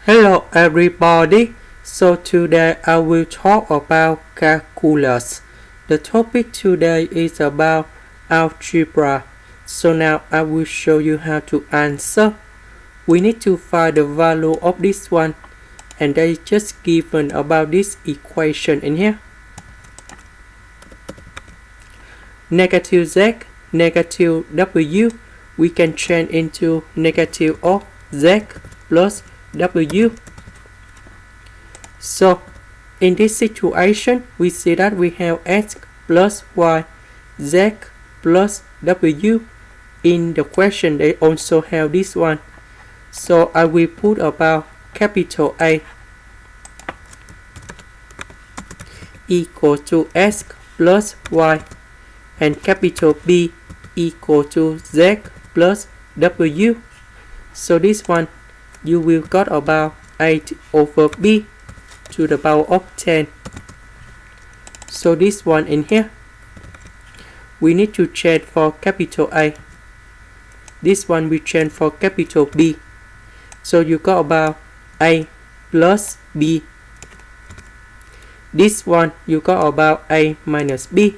Hello everybody, so today I will talk about calculus. The topic today is about algebra. So now I will show you how to answer. We need to find the value of this one, and they is just given about this equation in here. Negative z, negative w, we can change into negative of z plus w. So in this situation, we see that we have x plus y, z plus w. In the question, they also have this one. So I will put about capital A equal to x plus y, and capital B equal to z plus w. So this one, you will got about 8 over b to the power of 10. So this one in here, we need to change for capital A. This one we change for capital B. So you got about A plus B. This one you got about A minus B.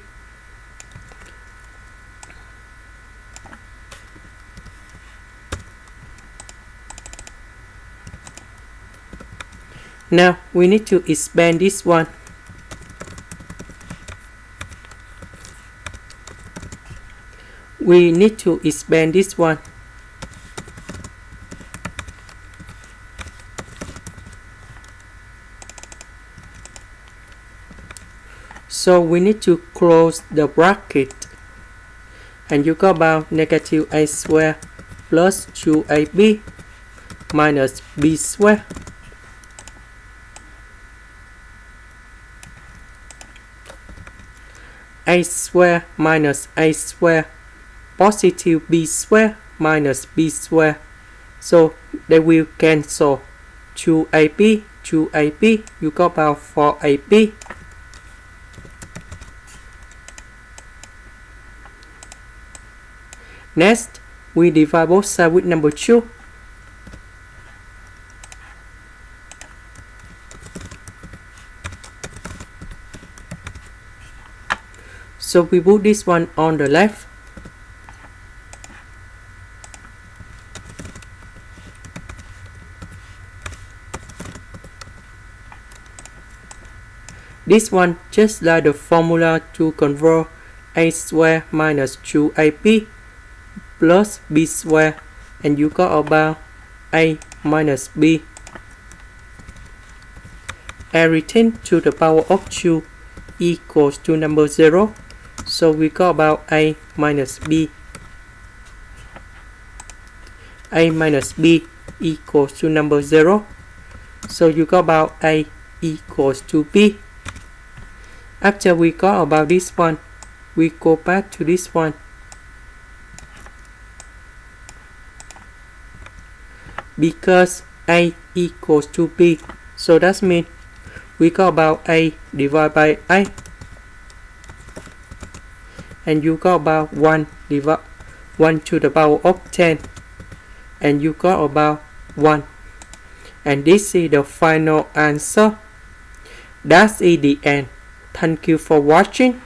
Now we need to expand this one. We need to expand this one. So we need to close the bracket. And you got about negative a squared plus 2ab minus b squared. A squared minus a squared, positive b squared minus b squared. So they will cancel. 2ab, 2ab, you got about 4ab. Next, we divide both sides with number 2. So we put this one on the left. This one just like the formula to convert a squared minus 2ab plus b squared, and you got about a minus b. Everything to the power of 2 equals to number 0. So we got about a minus b. A minus b equals to number 0. So you got about a equals to b. After we got about this one, we go back to this one. Because a equals to b, so that means we got about a divided by a. And you got about 1 to the power of 10, and you got about 1, and this is the final answer. That's the end. Thank you for watching.